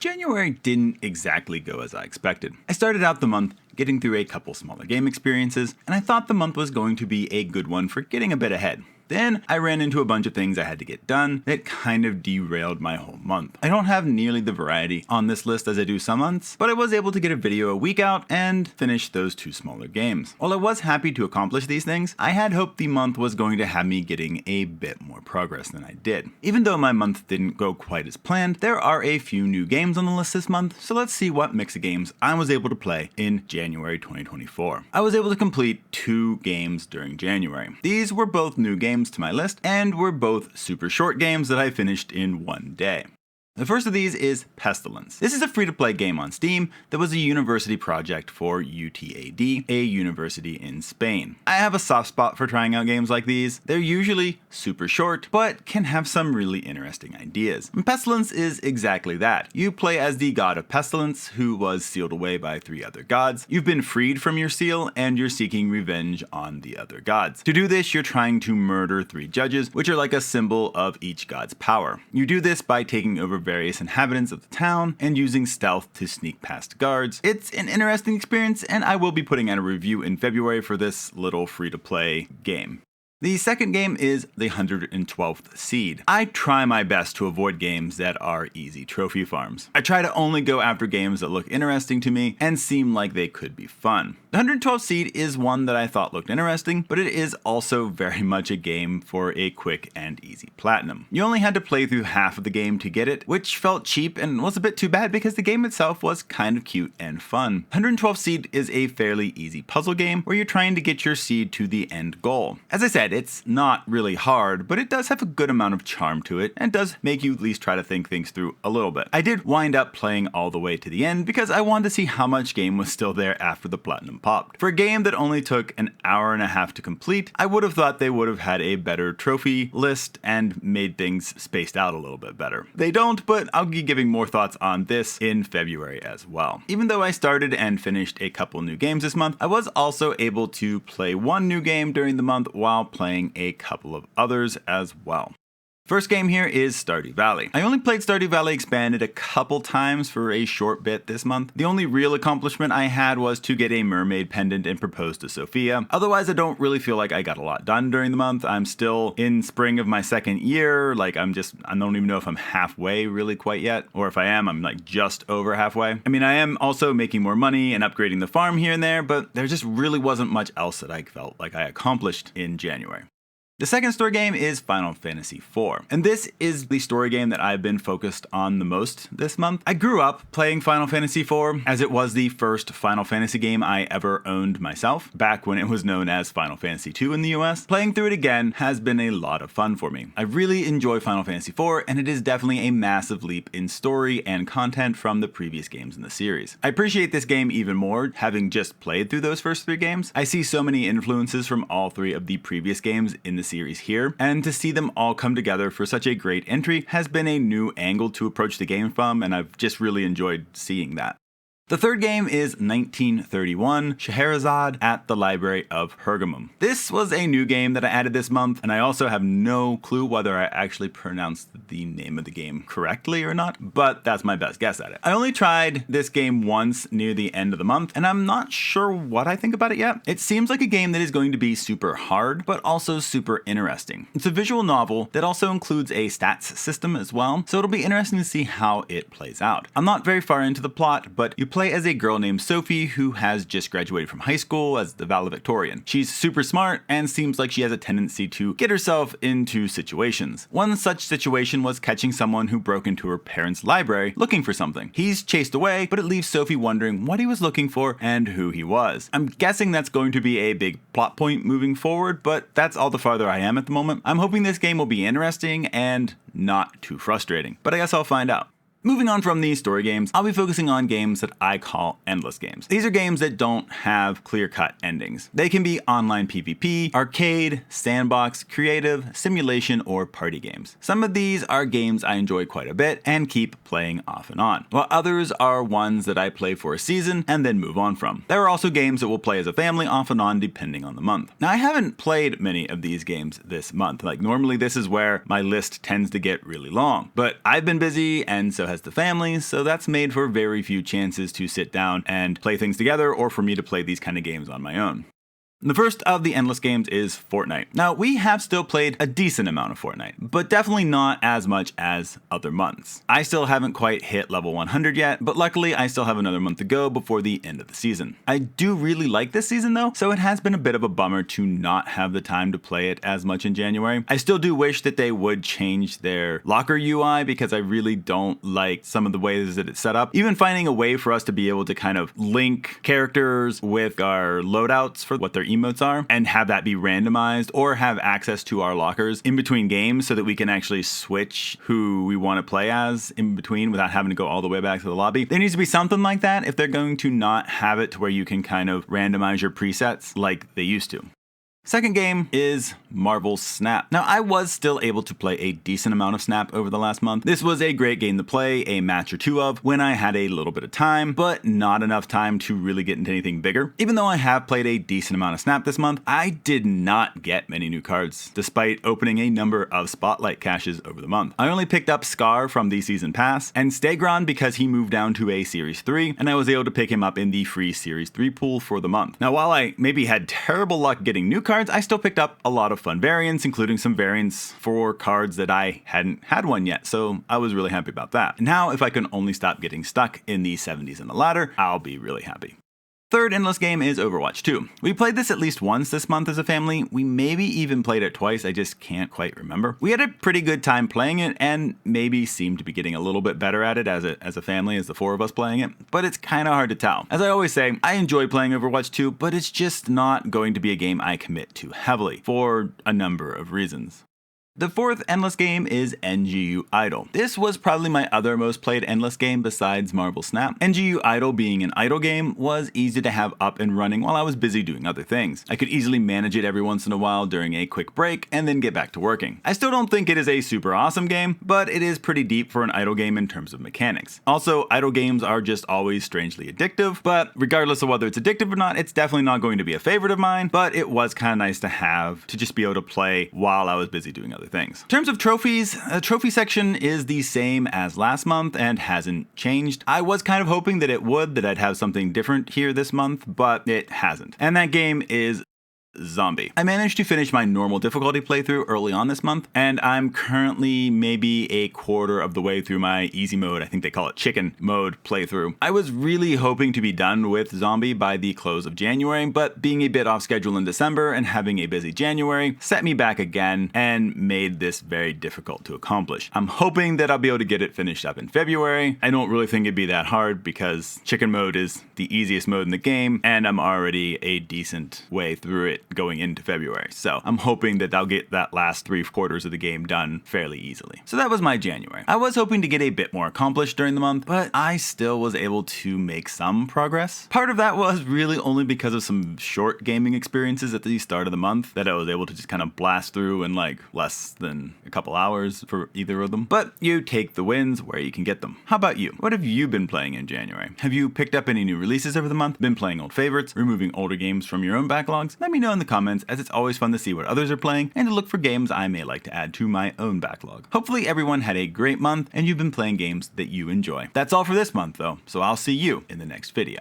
January didn't exactly go as I expected. I started out the month getting through a couple smaller game experiences, and I thought the month was going to be a good one for getting a bit ahead. Then I ran into a bunch of things I had to get done that kind of derailed my whole month. I don't have nearly the variety on this list as I do some months, but I was able to get a video a week out and finish those two smaller games. While I was happy to accomplish these things, I had hoped the month was going to have me getting a bit more progress than I did. Even though my month didn't go quite as planned, there are a few new games on the list this month, so let's see what mix of games I was able to play in January 2024. I was able to complete 2 games during January. These were both new games to my list and were both super short games that I finished in one day. The first of these is Pestilence. This is a free-to-play game on Steam that was a university project for UTAD, a university in Spain. I have a soft spot for trying out games like these. They're usually super short, but can have some really interesting ideas. And Pestilence is exactly that. You play as the god of Pestilence, who was sealed away by 3 other gods. You've been freed from your seal, and you're seeking revenge on the other gods. To do this, you're trying to murder 3 judges, which are like a symbol of each god's power. You do this by taking over various inhabitants of the town and using stealth to sneak past guards. It's an interesting experience, and I will be putting out a review in February for this little free-to-play game. The second game is the 112th Seed. I try my best to avoid games that are easy trophy farms. I try to only go after games that look interesting to me and seem like they could be fun. The 112th Seed is one that I thought looked interesting, but it is also very much a game for a quick and easy platinum. You only had to play through half of the game to get it, which felt cheap and was a bit too bad because the game itself was kind of cute and fun. 112th Seed is a fairly easy puzzle game where you're trying to get your seed to the end goal. As I said, it's not really hard, but it does have a good amount of charm to it and does make you at least try to think things through a little bit. I did wind up playing all the way to the end because I wanted to see how much game was still there after the platinum popped. For a game that only took an hour and a half to complete, I would have thought they would have had a better trophy list and made things spaced out a little bit better. They don't, but I'll be giving more thoughts on this in February as well. Even though I started and finished a couple new games this month, I was also able to play 1 new game during the month while playing a couple of others as well. First game here is Stardew Valley. I only played Stardew Valley Expanded a couple times for a short bit this month. The only real accomplishment I had was to get a mermaid pendant and propose to Sophia. Otherwise, I don't really feel like I got a lot done during the month. I'm still in spring of my 2nd year. I don't even know if I'm halfway really quite yet, or if I am, I'm like just over halfway. I mean, I am also making more money and upgrading the farm here and there, but there just really wasn't much else that I felt like I accomplished in January. The second story game is Final Fantasy IV, and this is the story game that I've been focused on the most this month. I grew up playing Final Fantasy IV as it was the first Final Fantasy game I ever owned myself, back when it was known as Final Fantasy II in the US. Playing through it again has been a lot of fun for me. I really enjoy Final Fantasy IV, and it is definitely a massive leap in story and content from the previous games in the series. I appreciate this game even more, having just played through those first 3 games. I see so many influences from all 3 of the previous games in the series here, and to see them all come together for such a great entry has been a new angle to approach the game from, and I've just really enjoyed seeing that. The third game is 1931, Scheherazade at the Library of Pergamum. This was a new game that I added this month, and I also have no clue whether I actually pronounced the name of the game correctly or not, but that's my best guess at it. I only tried this game once near the end of the month, and I'm not sure what I think about it yet. It seems like a game that is going to be super hard, but also super interesting. It's a visual novel that also includes a stats system as well, so it'll be interesting to see how it plays out. I'm not very far into the plot, but you play as a girl named Sophie who has just graduated from high school as the valedictorian. She's super smart and seems like she has a tendency to get herself into situations. One such situation was catching someone who broke into her parents' library looking for something. He's chased away, but it leaves Sophie wondering what he was looking for and who he was. I'm guessing that's going to be a big plot point moving forward, but that's all the farther I am at the moment. I'm hoping this game will be interesting and not too frustrating, but I guess I'll find out. Moving on from these story games, I'll be focusing on games that I call endless games. These are games that don't have clear-cut endings. They can be online PvP, arcade, sandbox, creative, simulation, or party games. Some of these are games I enjoy quite a bit and keep playing off and on, while others are ones that I play for a season and then move on from. There are also games that we'll play as a family off and on depending on the month. Now, I haven't played many of these games this month. Normally this is where my list tends to get really long, but I've been busy and so has the family, so that's made for very few chances to sit down and play things together or for me to play these kind of games on my own. The first of the endless games is Fortnite. Now, we have still played a decent amount of Fortnite, but definitely not as much as other months. I still haven't quite hit level 100 yet, but luckily I still have another month to go before the end of the season. I do really like this season though, so it has been a bit of a bummer to not have the time to play it as much in January. I still do wish that they would change their locker UI because I really don't like some of the ways that it's set up. Even finding a way for us to be able to kind of link characters with our loadouts for what their emotes are and have that be randomized, or have access to our lockers in between games so that we can actually switch who we want to play as in between without having to go all the way back to the lobby. There needs to be something like that if they're going to not have it to where you can kind of randomize your presets like they used to. Second game is Marvel Snap. Now, I was still able to play a decent amount of Snap over the last month. This was a great game to play a match or two of when I had a little bit of time, but not enough time to really get into anything bigger. Even though I have played a decent amount of Snap this month, I did not get many new cards, despite opening a number of Spotlight caches over the month. I only picked up Scar from the Season Pass, and Stegron because he moved down to a Series 3, and I was able to pick him up in the free Series 3 pool for the month. Now, while I maybe had terrible luck getting new cards, I still picked up a lot of fun variants, including some variants for cards that I hadn't had one yet, so I was really happy about that. And now, if I can only stop getting stuck in the 70s and the ladder, I'll be really happy. Third endless game is Overwatch 2. We played this at least once this month as a family. We maybe even played it twice, I just can't quite remember. We had a pretty good time playing it and maybe seemed to be getting a little bit better at it as a family, as the four of us playing it, but it's kind of hard to tell. As I always say, I enjoy playing Overwatch 2, but it's just not going to be a game I commit to heavily for a number of reasons. The fourth endless game is NGU Idle. This was probably my other most played endless game besides Marvel Snap. NGU Idle, being an idle game, was easy to have up and running while I was busy doing other things. I could easily manage it every once in a while during a quick break and then get back to working. I still don't think it is a super awesome game, but it is pretty deep for an idle game in terms of mechanics. Also, idle games are just always strangely addictive, but regardless of whether it's addictive or not, it's definitely not going to be a favorite of mine, but it was kind of nice to have to just be able to play while I was busy doing other things. In terms of trophies, the trophy section is the same as last month and hasn't changed. I was kind of hoping that it would, that I'd have something different here this month, but it hasn't. And that game is Zombie. I managed to finish my normal difficulty playthrough early on this month, and I'm currently maybe a quarter of the way through my easy mode, I think they call it chicken mode playthrough. I was really hoping to be done with Zombie by the close of January, but being a bit off schedule in December and having a busy January set me back again and made this very difficult to accomplish. I'm hoping that I'll be able to get it finished up in February. I don't really think it'd be that hard because chicken mode is the easiest mode in the game, and I'm already a decent way through it going into February. So I'm hoping that I'll get that last 3/4 of the game done fairly easily. So that was my January. I was hoping to get a bit more accomplished during the month, but I still was able to make some progress. Part of that was really only because of some short gaming experiences at the start of the month that I was able to just kind of blast through in like less than a couple hours for either of them. But you take the wins where you can get them. How about you? What have you been playing in January? Have you picked up any new releases over the month? Been playing old favorites? Removing older games from your own backlogs? Let me know in the comments, as it's always fun to see what others are playing and to look for games I may like to add to my own backlog. Hopefully everyone had a great month and you've been playing games that you enjoy. That's all for this month though, so I'll see you in the next video.